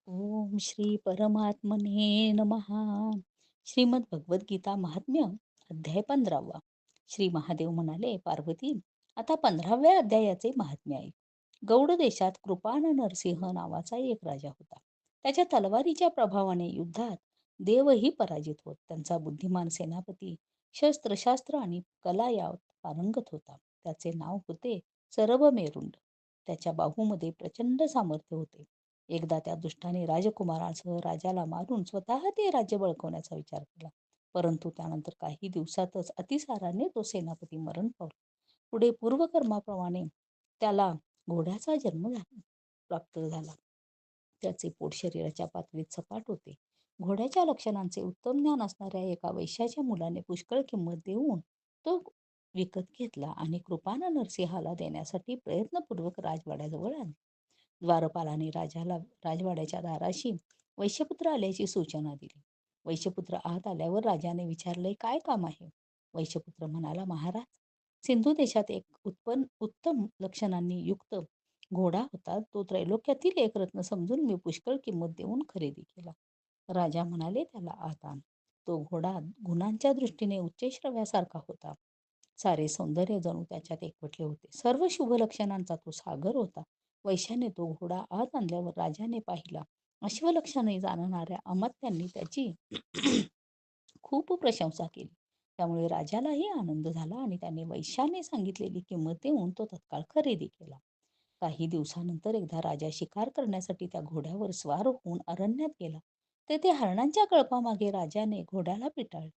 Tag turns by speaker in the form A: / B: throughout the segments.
A: ओम श्री परमात्मने नमः. श्रीमद भगवद्गीता महात्म्य अध्याय 15. श्री महादेव म्हणाले, पार्वती, आता 15व्या अध्यायाचे महात्म्य आहे. गौड देशात कृपान नरसिंह नावाचा एक राजा होता. त्याच्या तलवारीच्या प्रभावाने युद्धात देवही पराजित होत. त्यांचा बुद्धिमान सेनापती शस्त्रशास्त्र आणि कला यात पारंगत होता. त्याचे नाव होते सरबमेरुंड. त्याच्या बाहूमध्ये प्रचंड सामर्थ्य होते. एकदा त्या दुष्टाने राजकुमारांसह राजाला मारून स्वतः ते राज्य बळकावण्याचा विचार केला. परंतु त्यानंतर काही दिवसातच अतिसाराने तो सेनापती मरण पावला. पुढे पूर्वकर्माप्रमाणे त्याला घोड्याचा जन्म झाला प्राप्त झाला. त्याचे पोट शरीराच्या पातळीत सपाट होते. घोड्याच्या लक्षणांचे उत्तम ज्ञान असणाऱ्या एका वैश्याच्या मुलाने पुष्कळ किंमत देऊन तो विकत घेतला आणि कृपानं नरसिंहाला देण्यासाठी प्रयत्नपूर्वक राजवाड्याजवळ आणला. द्वारपालाने राजाला राजवाड्याच्या दाराशी वैश्यपुत्र आल्याची सूचना दिली. वैश्यपुत्र आत आल्यावर राजाने विचारले, काय काम आहे? वैश्यपुत्र म्हणाला, महाराज, सिंधू देशात एक उत्तम लक्षणांनी युक्त घोडा होता. तो त्रैलोक्यातील एक रत्न समजून मी पुष्कळ किंमत देऊन खरेदी केला. राजा म्हणाले, त्याला आत आण. तो घोडा गुणांच्या दृष्टीने उच्च श्रव्यासारखा होता. सारे सौंदर्य जणू त्याच्यात एकवटले होते. सर्व शुभ लक्षणांचा तो सागर होता. वैश्याने तो घोडा आत आणल्यावर राजाने पाहिला. अश्वलक्षणे जाणणाऱ्या अमात्यांनी त्याची खूप प्रशंसा केली. त्यामुळे राजालाही आनंद झाला आणि त्याने वैश्याने सांगितलेली किंमत देऊन तो तत्काळ खरेदी केला. काही दिवसानंतर एकदा राजा शिकार करण्यासाठी त्या घोड्यावर स्वार होऊन अरण्यात गेला. तेथे हरणांच्या कळपामागे राजाने घोड्याला पिटाळले.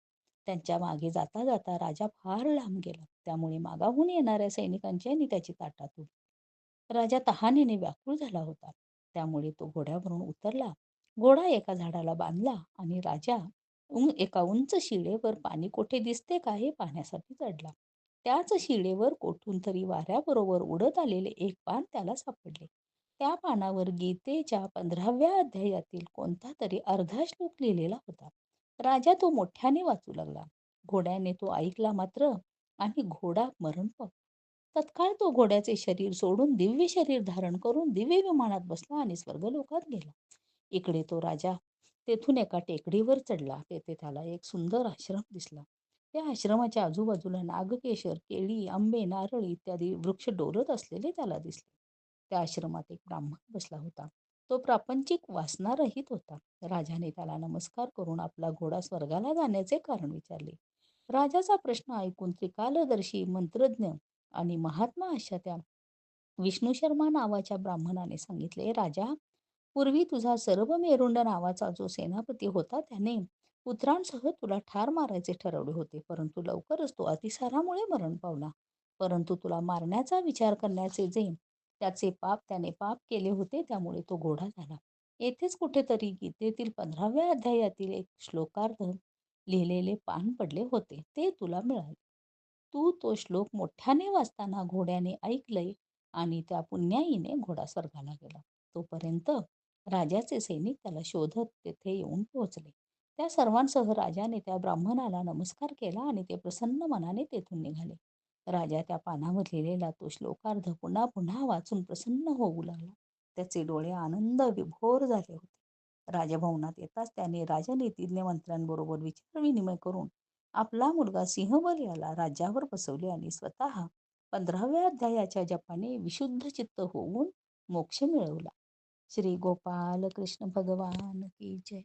A: त्यांच्या मागे जाता जाता राजा फार लांब गेला. त्यामुळे मागाहून येणाऱ्या सैनिकांची आणि त्याची ताटात उडली. राजा तहानेने व्याकुळ झाला होता. त्यामुळे तो घोड्यावरून उतरला. घोडा एका झाडाला बांधला आणि राजा एका उंच शिळेवर पाणी कोठे दिसते का हे पाहण्यासाठी चढला. त्याच शिळेवर कोठून तरी वाऱ्याबरोबर उडत आलेले एक पान त्याला सापडले. त्या पानावर गीतेच्या 15व्या अध्यायातील कोणता तरी अर्धा श्लोक लिहिलेला होता. राजा तो मोठ्याने वाचू लागला. घोड्याने तो ऐकला मात्र आणि घोडा मरण पावला. तत्काळ तो घोड्याचे शरीर सोडून दिव्य शरीर धारण करून दिव्य विमानात बसला आणि स्वर्गलोकात गेला. इकडे तो राजा तेथून एका टेकडीवर चढला. तेथे त्याला एक सुंदर आश्रम दिसला. त्या आश्रमाच्या आजूबाजूला नागकेशर, केळी, आंबे, नारळ इत्यादी वृक्ष डोलत असलेले त्याला दिसले. त्या आश्रमात एक ब्राह्मण बसला होता. तो प्रापंचिक वासनारहित होता. राजाने त्याला नमस्कार करून आपला घोडा स्वर्गाला जाण्याचे कारण विचारले. राजाचा प्रश्न ऐकून त्रिकालदर्शी मंत्रज्ञ आणि महात्मा अशा त्या विष्णू शर्मा नावाच्या ब्राह्मणाने सांगितले, राजा, पूर्वी तुझा सर्वमेरुंड नावाचा जो सेनापती होता त्याने पुत्रांसह तुला ठार मारायचे ठरवले होते, परंतु लवकरच तो अतिसारामुळे मरण पावला. परंतु तुला मारण्याचा विचार करण्याचे जे त्याने पाप केले होते, त्यामुळे तो घोडा झाला. येथेच कुठेतरी गीतेतील 15व्या अध्यायातील एक श्लोकार्ध लिहिलेले पान पडले होते. ते तुला मिळाले. तू तो श्लोक मोठ्याने वाचताना घोड्याने ऐकलंय आणि त्या पुण्याईने घोडा स्वर्गाला गेला. तोपर्यंत राजाचे सैनिक त्याला शोधत तेथे येऊन पोहोचले. त्या सर्वांसह राजाने त्या ब्राह्मणाला नमस्कार केला आणि ते प्रसन्न मनाने तेथून निघाले. राजा त्या पानावर लिहिलेला तो श्लोकार्ध पुन्हा पुन्हा वाचून प्रसन्न होऊ लागला. त्याचे डोळे आनंद विभोर झाले होते. राजभवनात येताच त्याने राजनीतिज्ञ मंत्र्यांबरोबर विचारविनिमय करून आपला मुलगा सिंहबल याला राज्यावर बसवले आणि स्वतः 15व्या अध्यायाच्या जपाने विशुद्ध चित्त होऊन मोक्ष मिळवला. श्री गोपाल कृष्ण भगवान की जय.